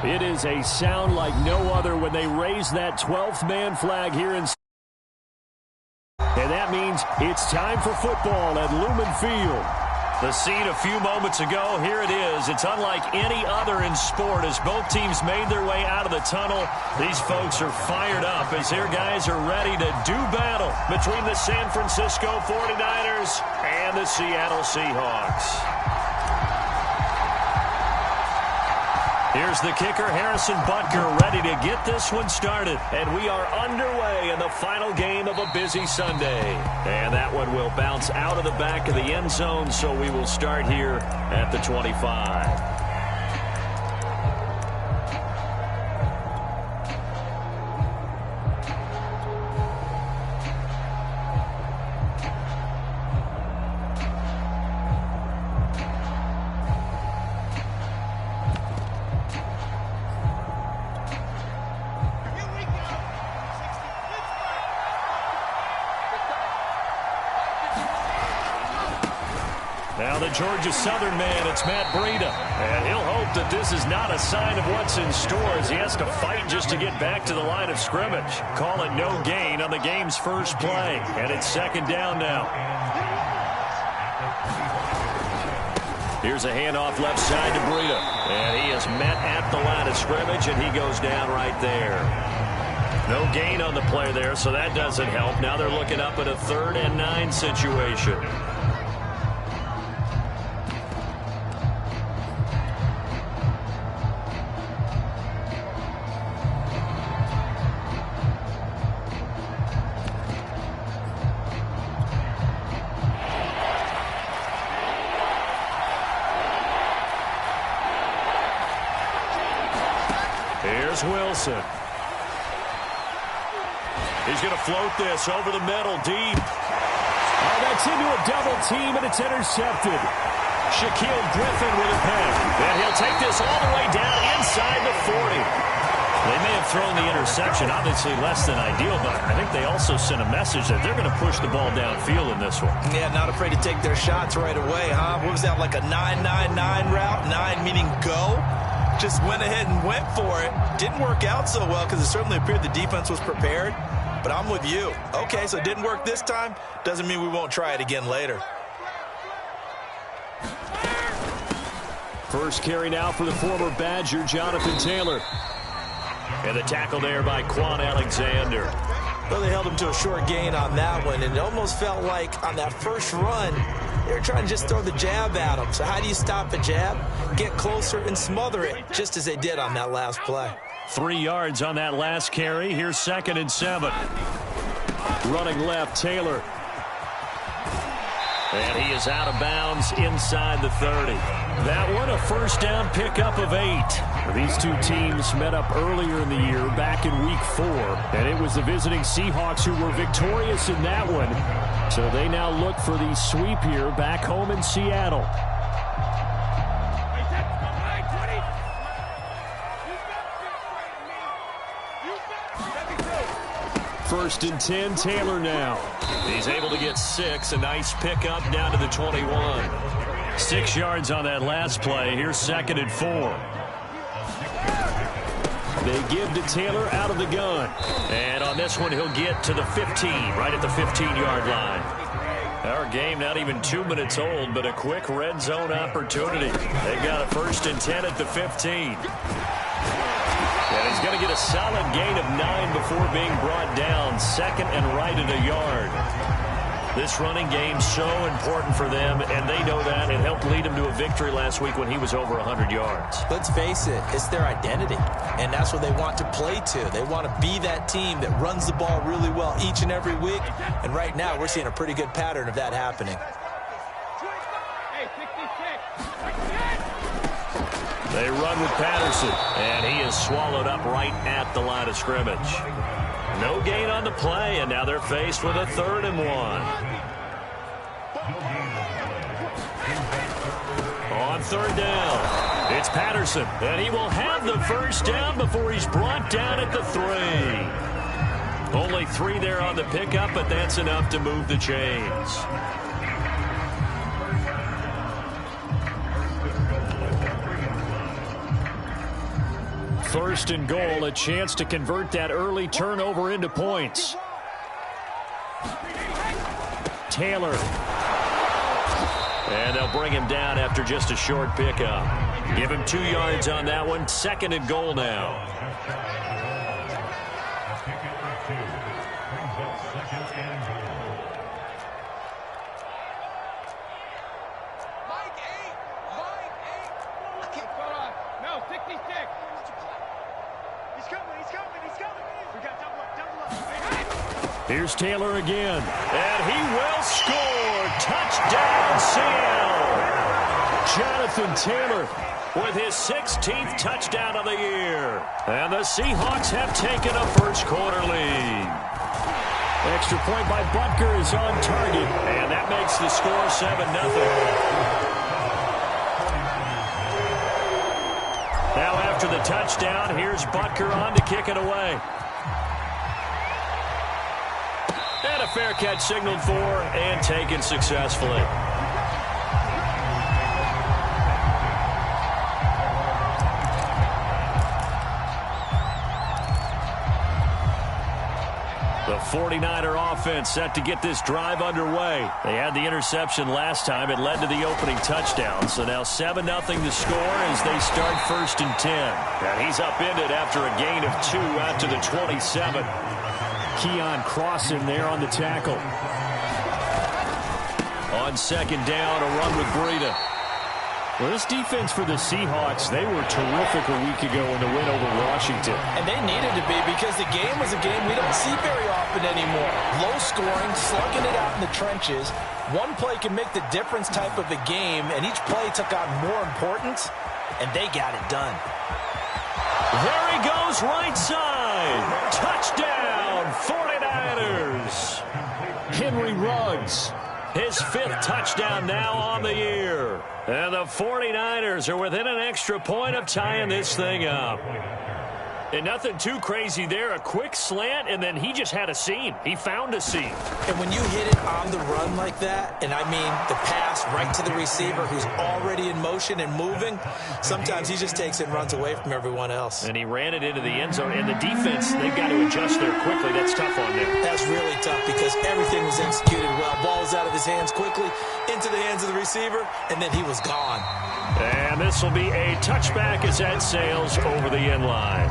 It is a sound like no other when they raise that 12th man flag here in. And that means it's time for football at Lumen Field. The scene a few moments ago, here it is. It's unlike any other in sport as both teams made their way out of the tunnel. These folks are fired up as their guys are ready to do battle between the San Francisco 49ers and the Seattle Seahawks. Here's the kicker, Harrison Butker, ready to get this one started. And we are underway in the final game of a busy Sunday. And that one will bounce out of the back of the end zone, so we will start here at the 25. Now the Georgia Southern man, it's Matt Breida. And he'll hope that this is not a sign of what's in store as he has to fight just to get back to the line of scrimmage. Call it no gain on the game's first play. And it's second down now. Here's a handoff left side to Breida. And he is met at the line of scrimmage, and he goes down right there. No gain on the play there, so that doesn't help. Now they're looking up at a 3rd and 9 situation. Here's Wilson. He's going to float this over the middle, deep. Oh, that's into a double team, and it's intercepted. Shaquille Griffin with a pick. And he'll take this all the way down inside the 40. They may have thrown the interception, obviously less than ideal, but I think they also sent a message that they're going to push the ball downfield in this one. Yeah, not afraid to take their shots right away, huh? What was that, like a 9-9-9 route? 9 meaning go? Just went ahead and went for it. Didn't work out so well because it certainly appeared the defense was prepared. But I'm with you. Okay, so it didn't work this time. Doesn't mean we won't try it again later. First carry now for the former Badger, Jonathan Taylor. And the tackle there by Quan Alexander. Well, they held him to a short gain on that one, and it almost felt like on that first run, they were trying to just throw the jab at him. So how do you stop a jab? Get closer and smother it, just as they did on that last play. 3 yards on that last carry. Here's 2nd and 7. Running left, Taylor. And he is out of bounds inside the 30. That one a first down pickup of 8. These two teams met up earlier in the year, back in week 4. And it was the visiting Seahawks who were victorious in that one. So they now look for the sweep here back home in Seattle. First and 10, Taylor now. He's able to get 6. A nice pickup down to the 21. 6 yards on that last play. Here's 2nd and 4. They give to Taylor out of the gun. And on this one, he'll get to the 15, right at the 15-yard line. Our game not even 2 minutes old, but a quick red zone opportunity. They've got a 1st and 10 at the 15. And he's going to get a solid gain of 9 before being brought down. 2nd and right at a yard. This running game so important for them, and they know that. It helped lead them to a victory last week when he was over 100 yards. Let's face it, it's their identity, and that's what they want to play to. They want to be that team that runs the ball really well each and every week, and right now we're seeing a pretty good pattern of that happening. They run with Patterson, and he is swallowed up right at the line of scrimmage. No gain on the play, and now they're faced with a 3rd and 1. On 3rd down, it's Patterson, and he will have the first down before he's brought down at the 3. Only 3 there on the pickup, but that's enough to move the chains. First and goal, a chance to convert that early turnover into points. Taylor. And they'll bring him down after just a short pickup. Give him 2 yards on that one. Second and goal now. Here's Taylor again. And he will score. Touchdown, Seattle. Jonathan Taylor with his 16th touchdown of the year. And the Seahawks have taken a first quarter lead. Extra point by Butker is on target. And that makes the score 7-0. Now after the touchdown, here's Butker on to kick it away. And a fair catch signaled for and taken successfully. The 49er offense set to get this drive underway. They had the interception last time. It led to the opening touchdown. So now 7-0 to score as they start first and 10. And he's upended after a gain of 2 out to the 27. Keon Crossan there on the tackle. On second down, a run with Breida. Well, this defense for the Seahawks, they were terrific a week ago in the win over Washington. And they needed to be because the game was a game we don't see very often anymore. Low scoring, slugging it out in the trenches. One play can make the difference type of a game, and each play took on more importance, and they got it done. There he goes, right side. Touchdown, 49ers. Henry Ruggs. His 5th touchdown now on the year. And the 49ers are within an extra point of tying this thing up. And nothing too crazy there. A quick slant, and then he just had a seam. He found a seam. And when you hit it on the run like that, and I mean the pass right to the receiver who's already in motion and moving, sometimes he just takes it and runs away from everyone else. And he ran it into the end zone. And the defense, they've got to adjust there quickly. That's tough on them. That's really tough because everything was executed well. Ball was out of his hands quickly, into the hands of the receiver, and then he was gone. And this will be a touchback as that sails over the end line.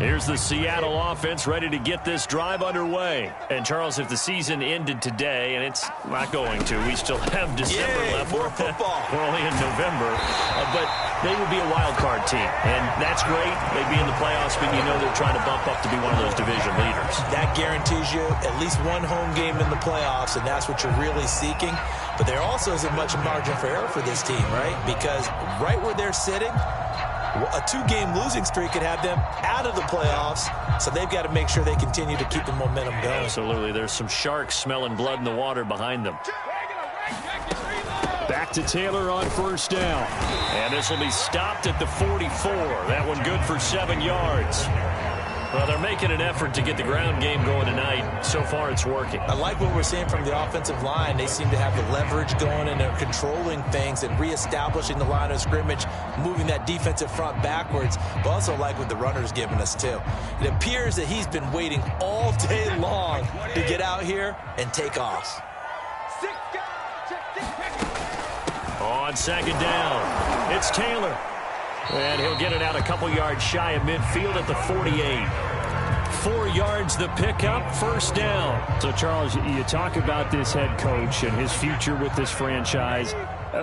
Here's the Seattle offense ready to get this drive underway. And, Charles, if the season ended today, and it's not going to, we still have December left. More football. We're only in November. But they would be a wild card team. And that's great. They'd be in the playoffs, but you know they're trying to bump up to be one of those division leaders. That guarantees you at least one home game in the playoffs, and that's what you're really seeking. But there also isn't much margin for error for this team, right? Because right where they're sitting, a 2-game losing streak could have them out of the playoffs, so they've got to make sure they continue to keep the momentum going. Absolutely. There's some sharks smelling blood in the water behind them. Back to Taylor on first down. And this will be stopped at the 44. That one good for 7 yards. Well, they're making an effort to get the ground game going tonight. So far, it's working. I like what we're seeing from the offensive line. They seem to have the leverage going, and they're controlling things and reestablishing the line of scrimmage, moving that defensive front backwards. But also like what the runner's giving us, too. It appears that he's been waiting all day long to get out here and take off. On second down, it's Taylor. And he'll get it out a couple yards shy of midfield at the 48. 4 yards the pickup, first down. So, Charles, you talk about this head coach and his future with this franchise.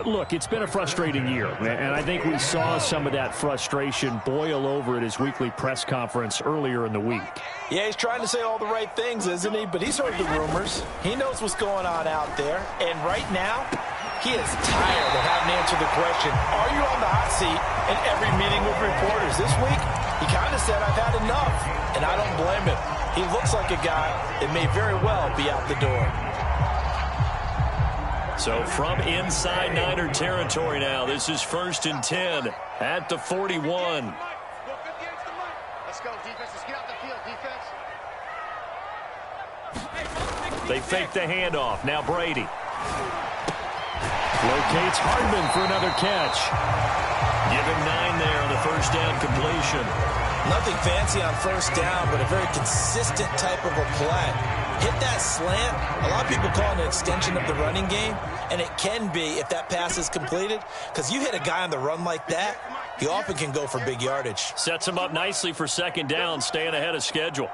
Look, it's been a frustrating year, and I think we saw some of that frustration boil over at his weekly press conference earlier in the week. Yeah, he's trying to say all the right things, isn't he? But he's heard the rumors. He knows what's going on out there. And right now, he is tired of having to answer the question, are you on the hot seat in every meeting with reporters? This week, he kind of said, I've had enough, and I don't blame him. He looks like a guy that may very well be out the door. So from inside Niner territory now, this is first and 10 at the 41. Let's go, defense. Let's get out the field, defense. They fake the handoff. Now Brady. Locates Hardman for another catch. Give him 9 there on the first down completion. Nothing fancy on first down, but a very consistent type of a play. Hit that slant. A lot of people call it an extension of the running game, and it can be if that pass is completed, because you hit a guy on the run like that, he often can go for big yardage. Sets him up nicely for second down, staying ahead of schedule.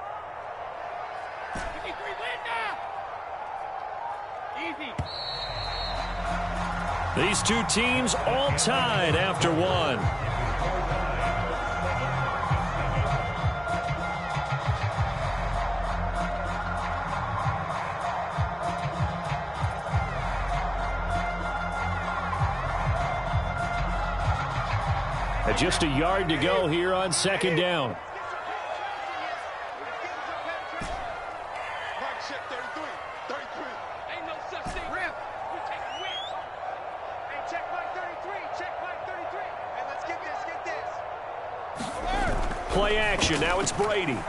These two teams all tied after one. And just a yard to go here on second down. Play action. Now it's Brady. This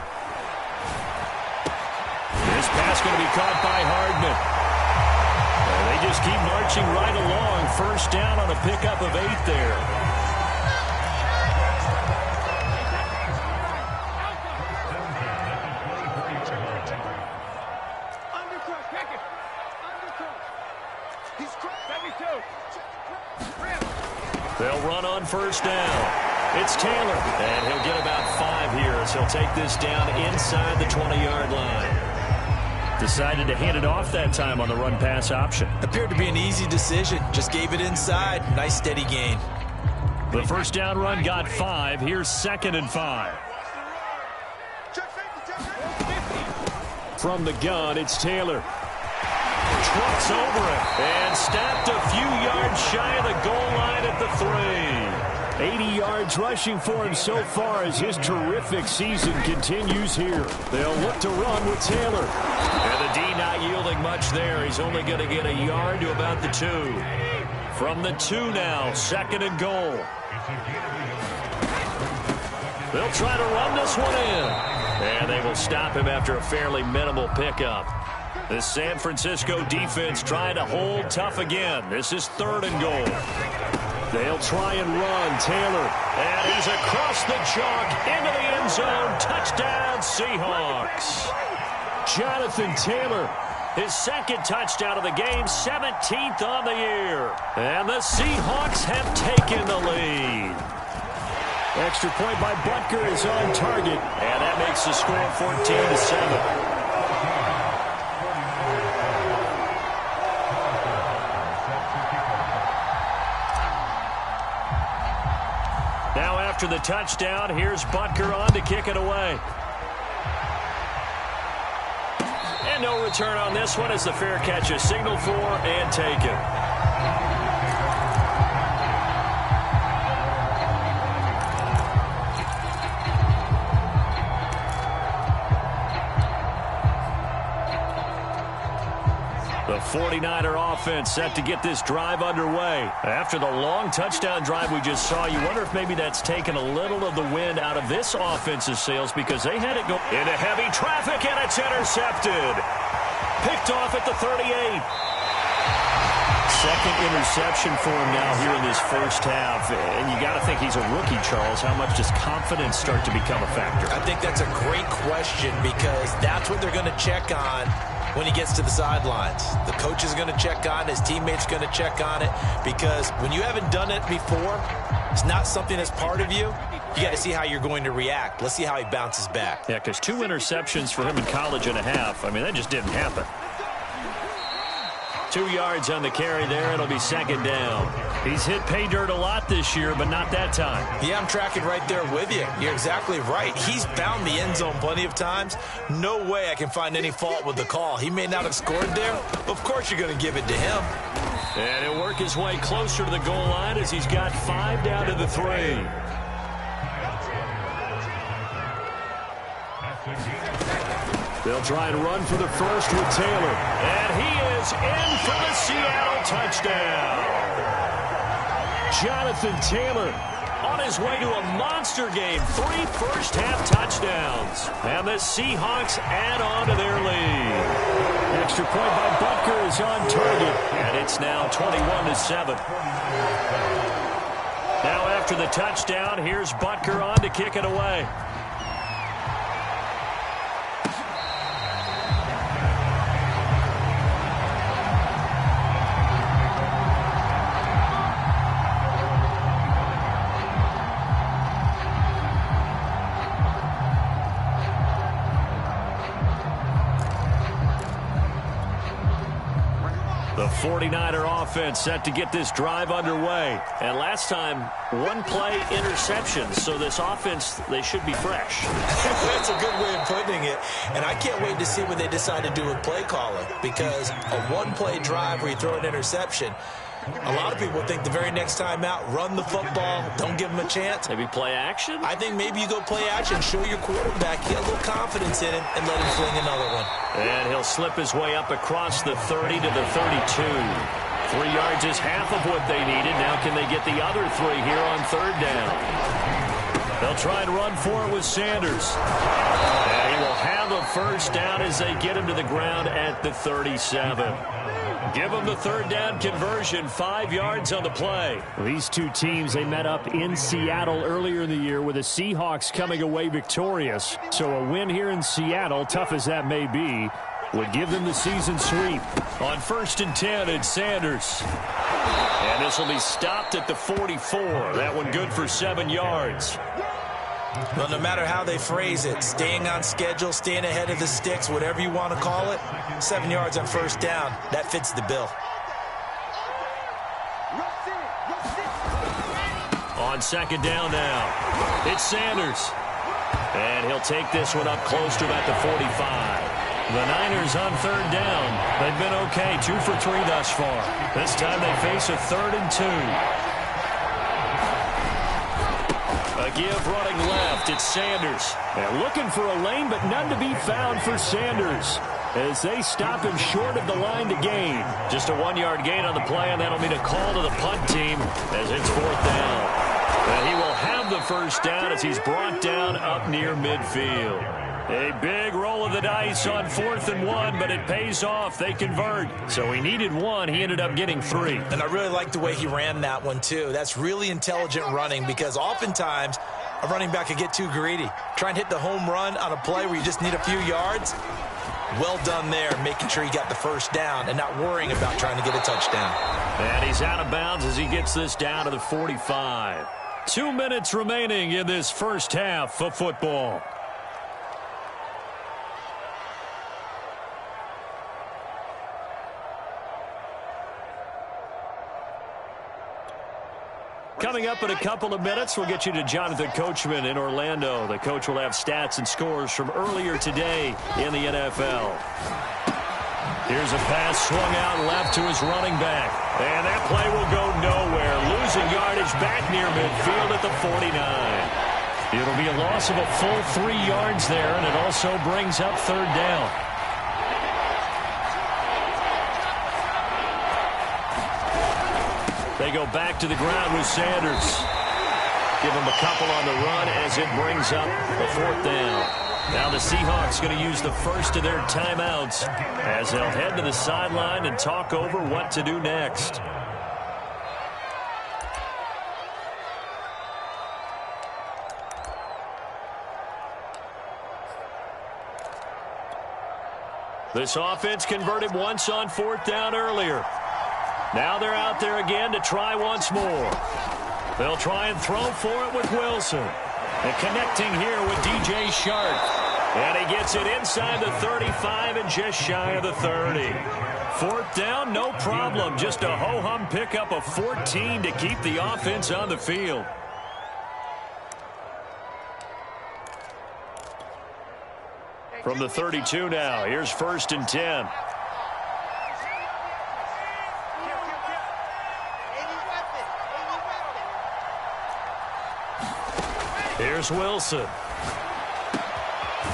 pass going to be caught by Hardman. And they just keep marching right along. First down on a pickup of 8 there. They'll run on first down. It's Taylor, and he'll get about 5 here as he'll take this down inside the 20-yard line. Decided to hand it off that time on the run-pass option. Appeared to be an easy decision. Just gave it inside. Nice steady gain. The first down run got 5. Here's 2nd and 5. From the gun, it's Taylor. Trucks over it and stopped a few yards shy of the goal line at the 3. 80 yards rushing for him so far as his terrific season continues here. They'll look to run with Taylor. And the D not yielding much there. He's only going to get a yard to about the 2. From the 2 now, 2nd and goal. They'll try to run this one in. And they will stop him after a fairly minimal pickup. The San Francisco defense trying to hold tough again. This is 3rd and goal. They'll try and run. Taylor. And he's across the chalk into the end zone. Touchdown, Seahawks. Jonathan Taylor. His 2nd touchdown of the game, 17th on the year. And the Seahawks have taken the lead. Extra point by Butker is on target. And that makes the score 14-7. After the touchdown, here's Butker on to kick it away. And no return on this one as the fair catch is signaled for and taken. The 49er offense set to get this drive underway. After the long touchdown drive we just saw, you wonder if maybe that's taken a little of the wind out of this offense's sails because they had it go into heavy traffic, and it's intercepted. Picked off at the 38. 2nd interception for him now here in this first half. And you got to think he's a rookie, Charles. How much does confidence start to become a factor? I think that's a great question because that's what they're going to check on when he gets to the sidelines. The coach is going to check on it. His teammates going to check on it because when you haven't done it before, it's not something that's part of you. You got to see how you're going to react. Let's see how he bounces back. Yeah, because 2 interceptions for him in college and a half. I mean, that just didn't happen. 2 yards on the carry there. It'll be 2nd down. He's hit pay dirt a lot this year, but not that time. Yeah, I'm tracking right there with you. You're exactly right. He's found the end zone plenty of times. No way I can find any fault with the call. He may not have scored there. Of course you're going to give it to him. And he'll work his way closer to the goal line as he's got 5 down to the 3. They'll try and run for the first with Taylor. And he is in for the Seattle touchdown. Jonathan Taylor. on his way to a monster game. 3 first-half touchdowns. And the Seahawks add on to their lead. Extra point by Butker is on target. And it's now 21-7. Now after the touchdown, here's Butker on to kick it away. The 49er offense set to get this drive underway. And last time, 1-play interception. So this offense, they should be fresh. That's a good way of putting it. And I can't wait to see what they decide to do with play calling. Because a 1-play drive where you throw an interception, a lot of people think the very next time out, run the football, don't give them a chance. Maybe play action? I think maybe you go play action, show your quarterback, get a little confidence in him, and let him fling another one. And he'll slip his way up across the 30 to the 32. 3 yards is half of what they needed. Now can they get the other 3 here on 3rd down? They'll try and run for it with Sanders. And he will have a first down as they get him to the ground at the 37. Give them the 3rd down conversion, 5 yards on the play. These two teams, they met up in Seattle earlier in the year with the Seahawks coming away victorious. So a win here in Seattle, tough as that may be, would give them the season sweep. On 1st and 10, it's Sanders. And this will be stopped at the 44. That one good for 7 yards. Well, no matter how they phrase it, staying on schedule, staying ahead of the sticks, whatever you want to call it, 7 yards on 1st down, that fits the bill. On 2nd down now, it's Sanders. And he'll take this one up close to about the 45. The Niners on 3rd down. They've been okay, 2 for 3 thus far. This time they face a 3rd and 2. A give running left, it's Sanders. And looking for a lane, but none to be found for Sanders as they stop him short of the line to gain. Just a 1-yard gain on the play, and that'll mean a call to the punt team as it's 4th down. And he will have the first down as he's brought down up near midfield. A big roll of the dice on 4th and 1, but it pays off. They convert. So he needed 1. He ended up getting 3. And I really like the way he ran that one, too. That's really intelligent running because oftentimes a running back could get too greedy. Try and hit the home run on a play where you just need a few yards. Well done there, making sure he got the first down and not worrying about trying to get a touchdown. And he's out of bounds as he gets this down to the 45. 2 minutes remaining in this first half of football. Coming up in a couple of minutes, we'll get you to Jonathan Coachman in Orlando. The coach will have stats and scores from earlier today in the NFL. Here's a pass swung out left to his running back. And that play will go nowhere. Losing yardage back near midfield at the 49. It'll be a loss of a full 3 yards there, and it also brings up 3rd down. They go back to the ground with Sanders. Give him a couple on the run as it brings up a 4th down. Now the Seahawks going to use the first of their timeouts as they'll head to the sideline and talk over what to do next. This offense converted once on 4th down earlier. Now they're out there again to try once more. They'll try and throw for it with Wilson. And connecting here with DJ Shark. And he gets it inside the 35 and just shy of the 30. 4th down, no problem. Just a ho-hum pickup of 14 to keep the offense on the field. From the 32 now, here's 1st and 10. Here's Wilson.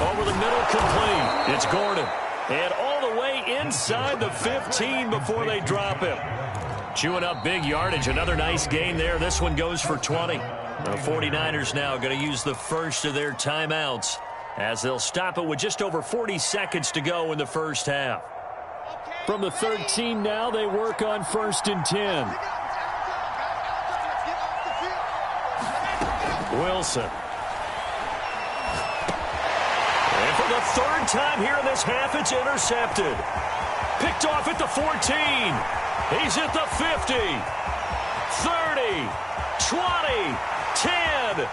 Over the middle, complete. It's Gordon. And all the way inside the 15 before they drop him. Chewing up big yardage. Another nice gain there. This one goes for 20. The 49ers now going to use the first of their timeouts as they'll stop it with just over 40 seconds to go in the first half. From the 13 now, they work on 1st and 10. Wilson. And for the third time here in this half, it's intercepted. Picked off at the 14. He's at the 50. 30. 20. 10.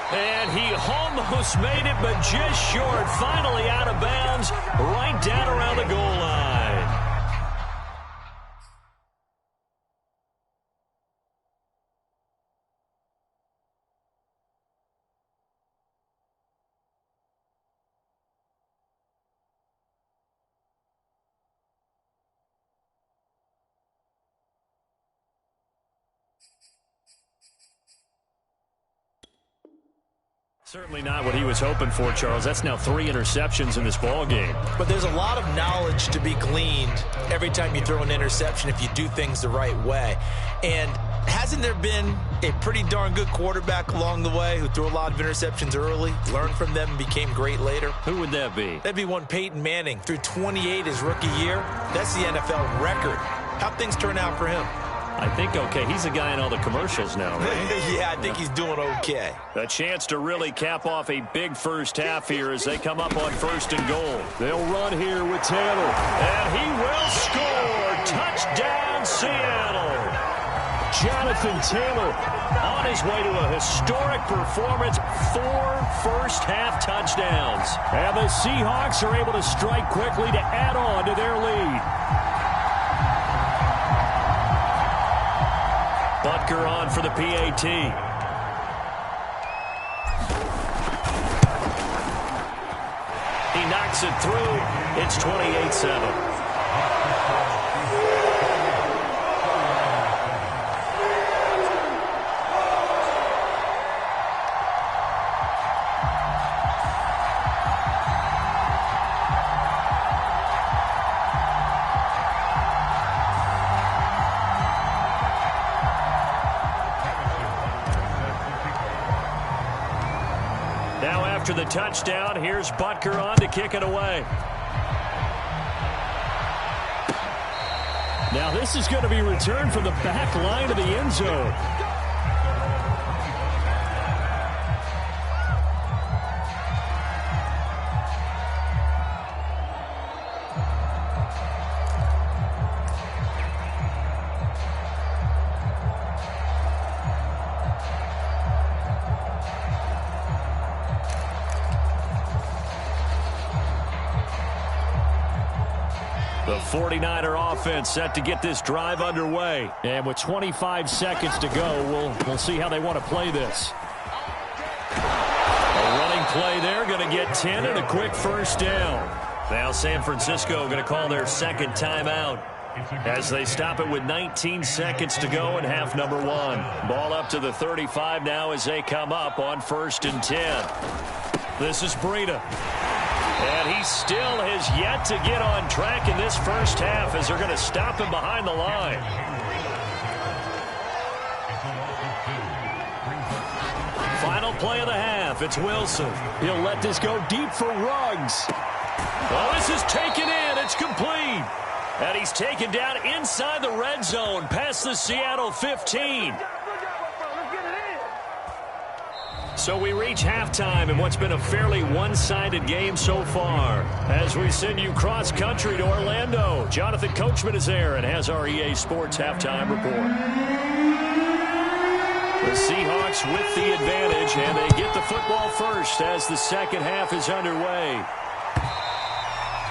And he almost made it, but just short. Finally out of bounds, right down around the goal line. Certainly not what he was hoping for, Charles. That's now 3 interceptions in this ball game. But there's a lot of knowledge to be gleaned every time you throw an interception if you do things the right way. And hasn't there been a pretty darn good quarterback along the way who threw a lot of interceptions early, learned from them, and became great later? Who would that be? That'd be one Peyton Manning. Threw 28 his rookie year. That's the NFL record. How'd things turn out for him? I think okay. He's a guy in all the commercials now, right? Yeah, I think he's doing okay. A chance to really cap off a big first half here as they come up on 1st and goal. They'll run here with Taylor. And he will score. Touchdown, Seattle. Jonathan Taylor on his way to a historic performance. 4 first-half touchdowns. And the Seahawks are able to strike quickly to add on to their lead. Butker on for the PAT. He knocks it through. It's 28-7. After the touchdown, here's Butker on to kick it away. Now this is going to be returned from the back line of the end zone. The 49er offense set to get this drive underway. And with 25 seconds to go, we'll see how they want to play this. A running play there, going to get 10 and a quick first down. Now San Francisco going to call their second timeout as they stop it with 19 seconds to go in half number 1. Ball up to the 35 now as they come up on 1st and 10. This is Breida. And he still has yet to get on track in this first half as they're going to stop him behind the line. Final play of the half. It's Wilson. He'll let this go deep for Ruggs. Well, this is taken in. It's complete. And he's taken down inside the red zone past the Seattle 15. So we reach halftime in what's been a fairly one-sided game so far. As we send you cross-country to Orlando, Jonathan Coachman is there and has our EA Sports halftime report. The Seahawks with the advantage, and they get the football first as the second half is underway.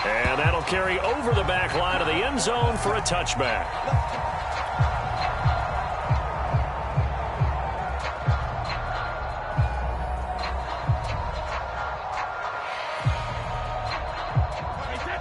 And that'll carry over the back line of the end zone for a touchback.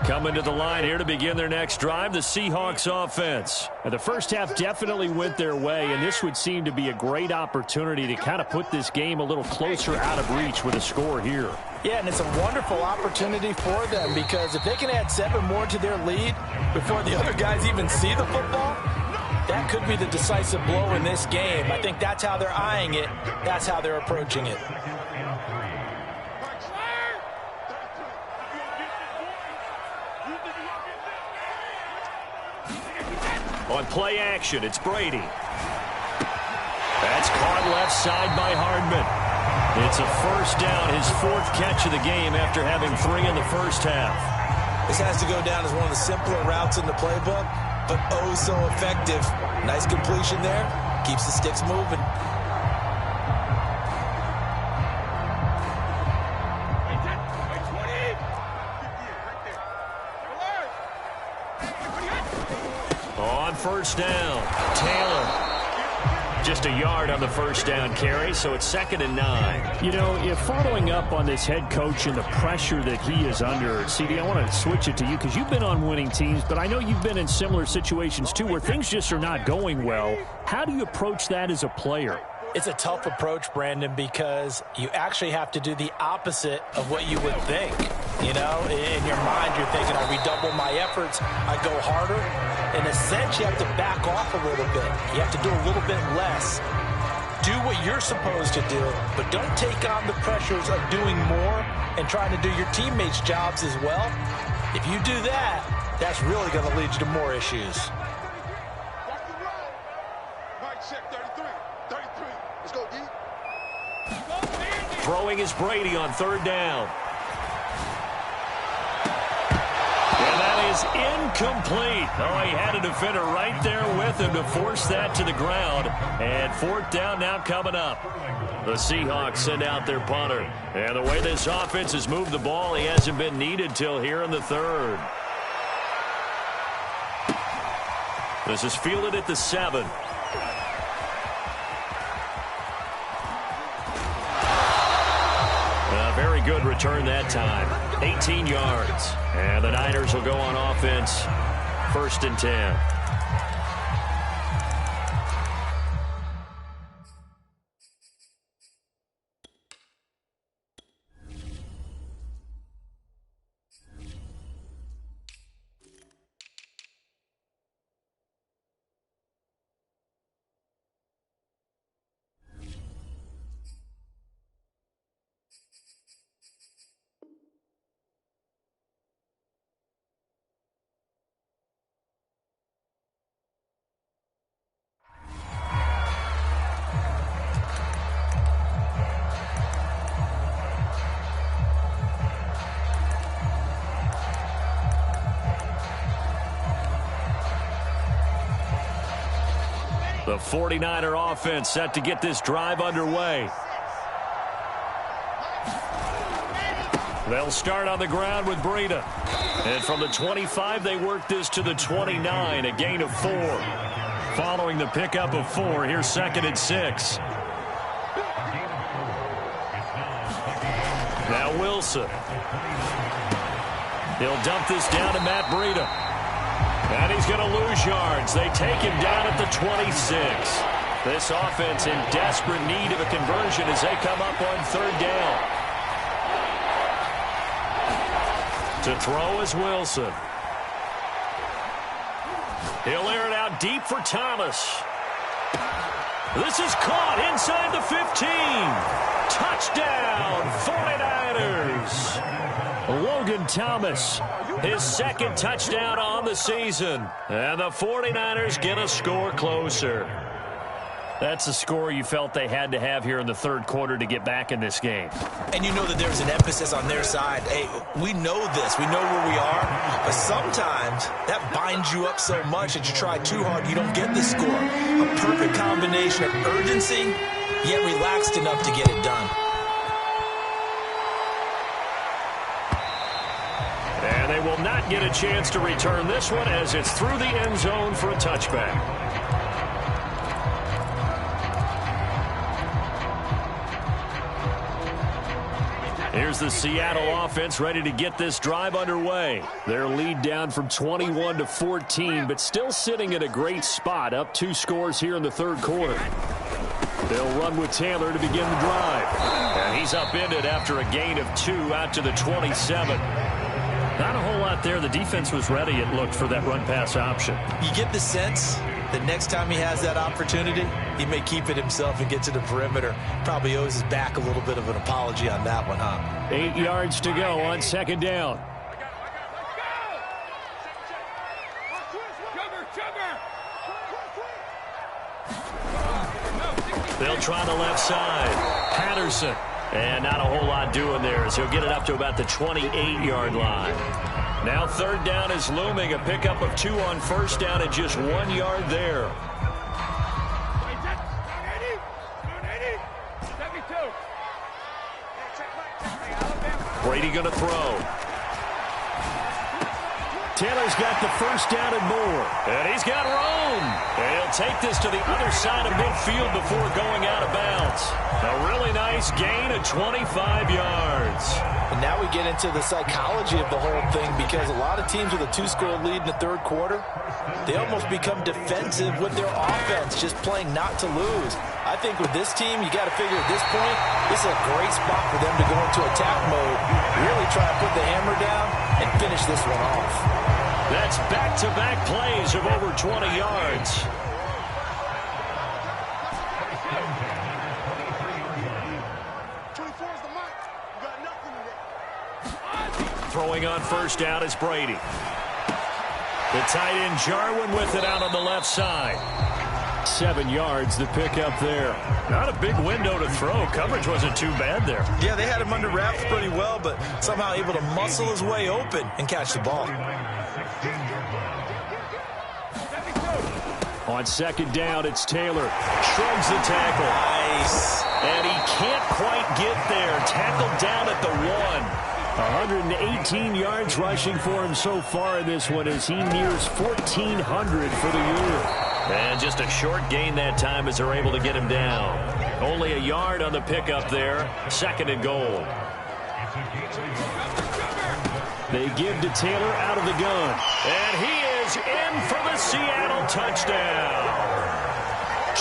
Coming to the line here to begin their next drive, the Seahawks offense. And the first half definitely went their way, and this would seem to be a great opportunity to kind of put this game a little closer out of reach with a score here. Yeah, and it's a wonderful opportunity for them because if they can add 7 more to their lead before the other guys even see the football, that could be the decisive blow in this game. I think that's how they're eyeing it. That's how they're approaching it. On play action, it's Brady. That's caught left side by Hardman. It's a first down, his 4th catch of the game after having 3 in the first half. This has to go down as one of the simpler routes in the playbook, but oh so effective. Nice completion there. Keeps the sticks moving. On first down, Taylor. Just a yard on the first down carry, so it's 2nd and 9. You know, if following up on this head coach and the pressure that he is under, CD, I want to switch it to you because you've been on winning teams, but I know you've been in similar situations too where things just are not going well. How do you approach that as a player? It's a tough approach, Brandon, because you actually have to do the opposite of what you would think. You know, in your mind, you're thinking, I redouble my efforts, I go harder. In a sense, you have to back off a little bit. You have to do a little bit less. Do what you're supposed to do, but don't take on the pressures of doing more and trying to do your teammates' jobs as well. If you do that, that's really going to lead you to more issues. Throwing is Brady on 3rd down. And that is incomplete. Oh, he had a defender right there with him to force that to the ground. And 4th down now coming up. The Seahawks send out their punter. And the way this offense has moved the ball, he hasn't been needed till here in the 3rd. This is fielded at the 7. Very good return that time. 18 yards. And the Niners will go on offense. 1st and 10. The 49er offense set to get this drive underway. They'll start on the ground with Breida. And from the 25, they work this to the 29, a gain of 4. Following the pickup of 4, here's 2nd and 6. Now Wilson. He'll dump this down to Matt Breida. And he's going to lose yards. They take him down at the 26. This offense in desperate need of a conversion as they come up on 3rd down. To throw is Wilson. He'll air it out deep for Thomas. This is caught inside the 15. Touchdown, 49ers. Logan Thomas, his 2nd touchdown on the season. And the 49ers get a score closer. That's a score you felt they had to have here in the 3rd quarter to get back in this game. And you know that there's an emphasis on their side. Hey, we know this. We know where we are. But sometimes that binds you up so much that you try too hard, you don't get the score. A perfect combination of urgency, yet relaxed enough to get it done. And they will not get a chance to return this one as it's through the end zone for a touchback. Here's the Seattle offense ready to get this drive underway. Their lead down from 21 to 14, but still sitting at a great spot, up 2 scores here in the 3rd quarter. They'll run with Taylor to begin the drive. And he's upended after a gain of 2 out to the 27. Not a whole lot there. The defense was ready, it looked, for that run-pass option. You get the sense the next time he has that opportunity, he may keep it himself and get to the perimeter. Probably owes his back a little bit of an apology on that one, huh? 8 yards to go on second down. They'll try the left side. Patterson. And not a whole lot doing there as he'll get it up to about the 28-yard line. Now third down is looming. A pickup of 2 on first down and just 1 yard there. Brady going to throw. Taylor's got the first down and more. And he's got room. And he'll take this to the other side of midfield before going out of bounds. A really nice gain of 25 yards. And now we get into the psychology of the whole thing, because a lot of teams with a 2-score lead in the third quarter, they almost become defensive with their offense, just playing not to lose. I think with this team, you got to figure at this point, this is a great spot for them to go into attack mode, really try to put the hammer down and finish this one off. That's back-to-back plays of over 20 yards. Throwing on first down is Brady. The tight end Jarwin with it out on the left side. 7 yards the pickup there. Not a big window to throw. Coverage wasn't too bad there. Yeah, they had him under wraps pretty well, but somehow able to muscle his way open and catch the ball. On second down, it's Taylor. Shrugs the tackle. Nice. And he can't quite get there. Tackled down at the 1. 118 yards rushing for him so far in this one as he nears 1,400 for the year. And just a short gain that time as they're able to get him down. Only a yard on the pickup there. Second and goal. They give to Taylor out of the gun. And he is in for the Seattle touchdown.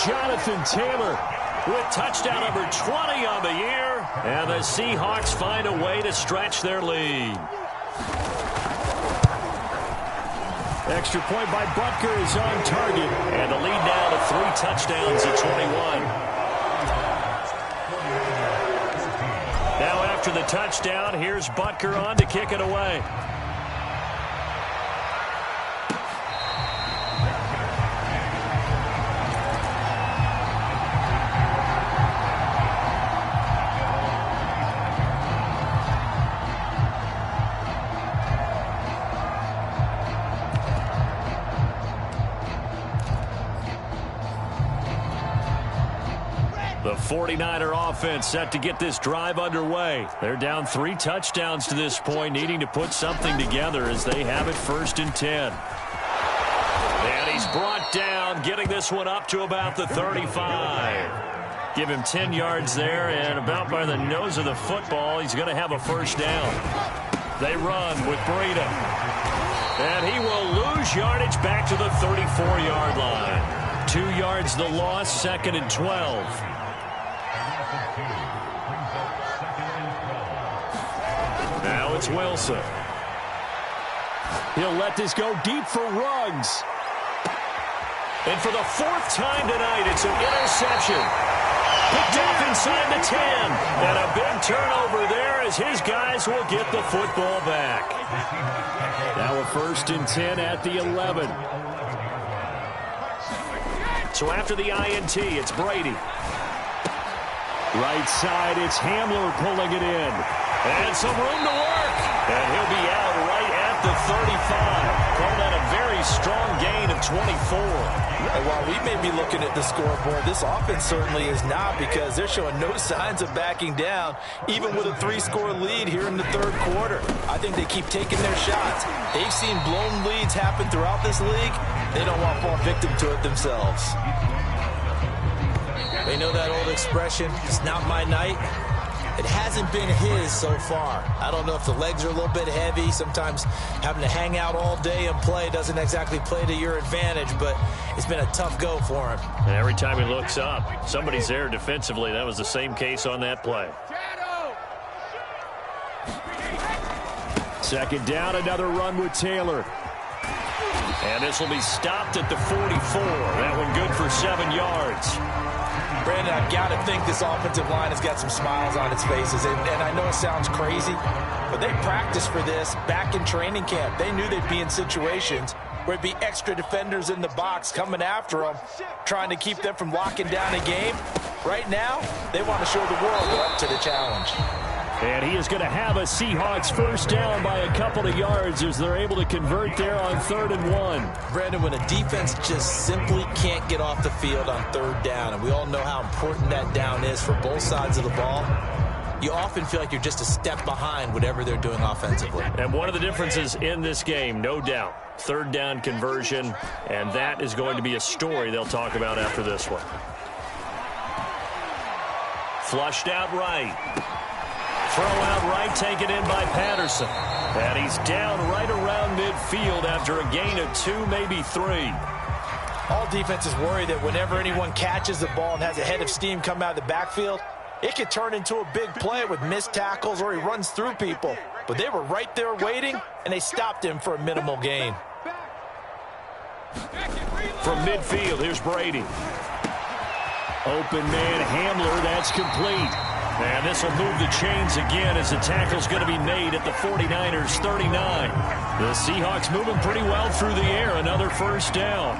Jonathan Taylor with touchdown number 20 on the year. And the Seahawks find a way to stretch their lead. Extra point by Butker is on target. And the lead now to 3 touchdowns at 21. Now after the touchdown, here's Butker on to kick it away. The 49er offense set to get this drive underway. They're down 3 touchdowns to this point, needing to put something together as they have it 1st and 10. And he's brought down, getting this one up to about the 35. Give him 10 yards there, and about by the nose of the football, he's going to have a first down. They run with Breida. And he will lose yardage back to the 34-yard line. 2 yards the loss, 2nd and 12. Now it's Wilson. He'll let this go deep for Ruggs. And for the 4th time tonight, it's an interception. Picked off inside the 10. And a big turnover there as his guys will get the football back. Now a 1st and 10 at the 11. So after the INT, it's Brady. Right side, it's Hamler pulling it in. And some room to work. And he'll be out right at the 35. Call that a very strong gain of 24. And while we may be looking at the scoreboard, this offense certainly is not, because they're showing no signs of backing down, even with a 3-score lead here in the third quarter. I think they keep taking their shots. They've seen blown leads happen throughout this league. They don't want to fall victim to it themselves. They know that old expression, it's not my night. It hasn't been his so far. I don't know if the legs are a little bit heavy. Sometimes having to hang out all day and play doesn't exactly play to your advantage, but it's been a tough go for him. And every time he looks up, somebody's there defensively. That was the same case on that play. 2nd down, another run with Taylor. And this will be stopped at the 44. That one good for 7 yards. Brandon, I've got to think this offensive line has got some smiles on its faces. And I know it sounds crazy, but they practiced for this back in training camp. They knew they'd be in situations where it'd be extra defenders in the box coming after them, trying to keep them from locking down a game. Right now, they want to show the world they're up to the challenge. And he is going to have a Seahawks first down by a couple of yards as they're able to convert there on 3rd and 1. Brandon, when a defense just simply can't get off the field on 3rd down, and we all know how important that down is for both sides of the ball, you often feel like you're just a step behind whatever they're doing offensively. And one of the differences in this game, no doubt, 3rd down conversion, and that is going to be a story they'll talk about after this one. Flushed out right. Throw out right, taken in by Patterson. And he's down right around midfield after a gain of 2, maybe 3. All defenses worry that whenever anyone catches the ball and has a head of steam come out of the backfield, it could turn into a big play with missed tackles or he runs through people. But they were right there waiting, and they stopped him for a minimal gain. From midfield, here's Brady. Open man Hamler, that's complete. And this will move the chains again as the tackle's going to be made at the 49ers 39. The Seahawks moving pretty well through the air. Another first down.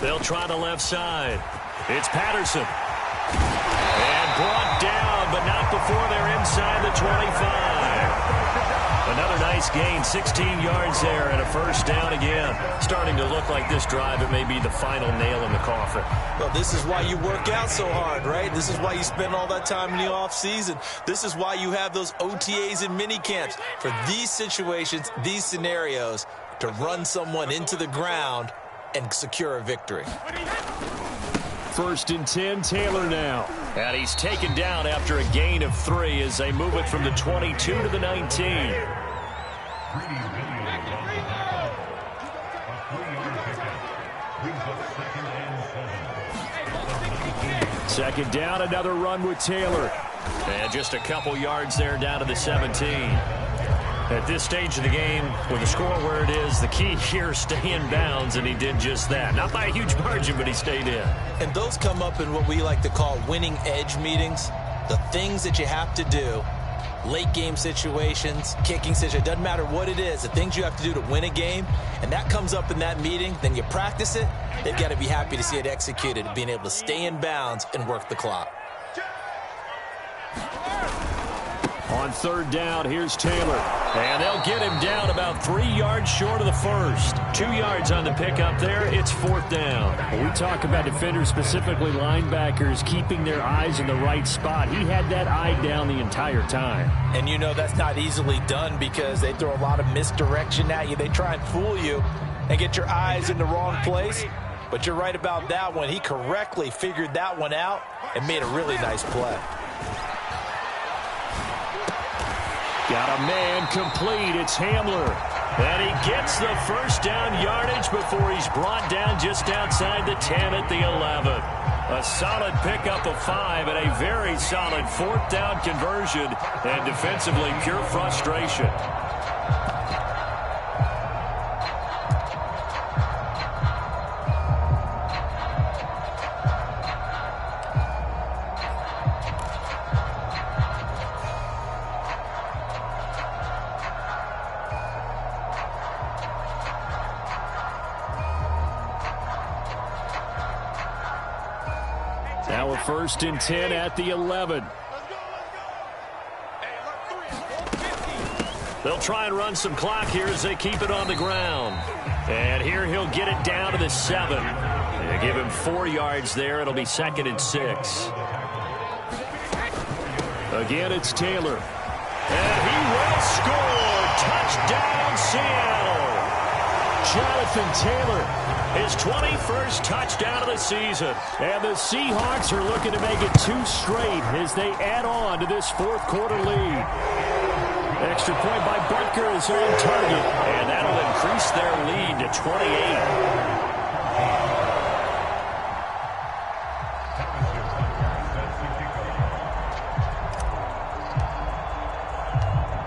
They'll try the left side. It's Patterson. And brought down, but not before they're inside the 25. Another nice gain, 16 yards there, and a first down again. Starting to look like this drive, it may be the final nail in the coffin. Well, this is why you work out so hard, right? This is why you spend all that time in the offseason. This is why you have those OTAs and mini camps. For these situations, these scenarios, to run someone into the ground and secure a victory. 1st and 10, Taylor now. And he's taken down after a gain of 3 as they move it from the 22 to the 19. Second down, another run with Taylor. And just a couple yards there down to the 17. At this stage of the game, with the score where it is, the key here is stay in bounds, and he did just that. Not by a huge margin, but he stayed in. And those come up in what we like to call winning edge meetings. The things that you have to do, late game situations, kicking situations, doesn't matter what it is, the things you have to do to win a game, and that comes up in that meeting, then you practice it, they've got to be happy to see it executed, being able to stay in bounds and work the clock. On 3rd down, here's Taylor. And they'll get him down about 3 yards short of the first. 2 yards on the pickup there. It's 4th down. When we talk about defenders, specifically linebackers, keeping their eyes in the right spot. He had that eye down the entire time. And you know that's not easily done because they throw a lot of misdirection at you. They try and fool you and get your eyes in the wrong place. But you're right about that one. He correctly figured that one out and made a really nice play. Got a man complete. It's Hamler. And he gets the first down yardage before he's brought down just outside the 10 at the 11. A solid pickup of 5 and a very solid 4th down conversion. And defensively, pure frustration. Now a 1st and 10 at the 11. They'll try and run some clock here as they keep it on the ground. And here he'll get it down to the 7. They give him 4 yards there. It'll be 2nd and 6. Again, it's Taylor. And he will score. Touchdown, Seattle. Jonathan Taylor. His 21st touchdown of the season. And the Seahawks are looking to make it 2 straight as they add on to this 4th quarter lead. Extra point by Butker is on target. And that'll increase their lead to 28.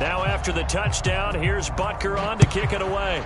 Now after the touchdown, here's Butker on to kick it away.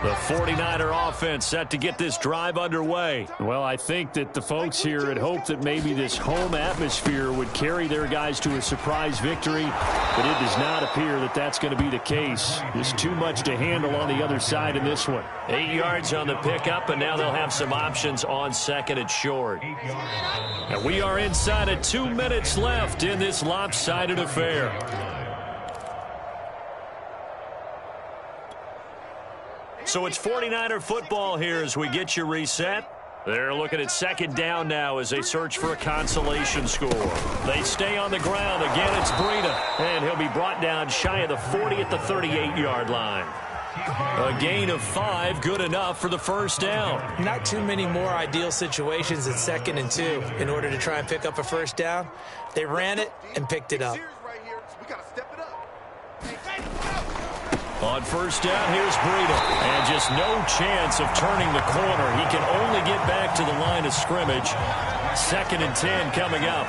The 49er offense set to get this drive underway. Well, I think that the folks here had hoped that maybe this home atmosphere would carry their guys to a surprise victory, but it does not appear that that's going to be the case. There's too much to handle on the other side in this one. 8 yards on the pickup, and now they'll have some options on second and short. And we are inside of 2 minutes left in this lopsided affair. So it's 49er football here as we get you reset. They're looking at second down now as they search for a consolation score. They stay on the ground. Again, it's Breida. And he'll be brought down shy of the 40 at the 38-yard line. A gain of 5, good enough for the first down. Not too many more ideal situations at 2nd and 2 in order to try and pick up a first down. They ran it and picked it up. On first down, here's Breida. And just no chance of turning the corner. He can only get back to the line of scrimmage. 2nd and 10 coming up.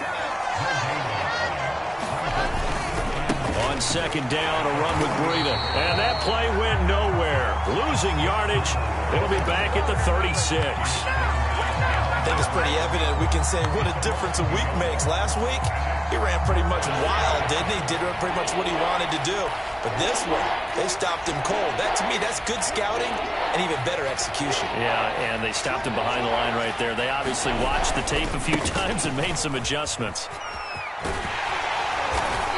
On second down, a run with Breida. And that play went nowhere. Losing yardage. It'll be back at the 36. I think it's pretty evident. We can say what a difference a week makes. Last week, he ran pretty much wild, didn't he? Did pretty much what he wanted to do. But this one, they stopped him cold. That, to me, that's good scouting and even better execution. Yeah, and they stopped him behind the line right there. They obviously watched the tape a few times and made some adjustments.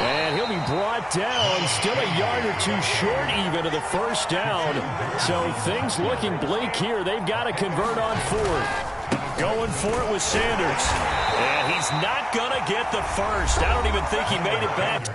And he'll be brought down, still a yard or two short even of the first down. So things looking bleak here. They've got to convert on 4th. Going for it with Sanders. And he's not going to get the first. I don't even think he made it back.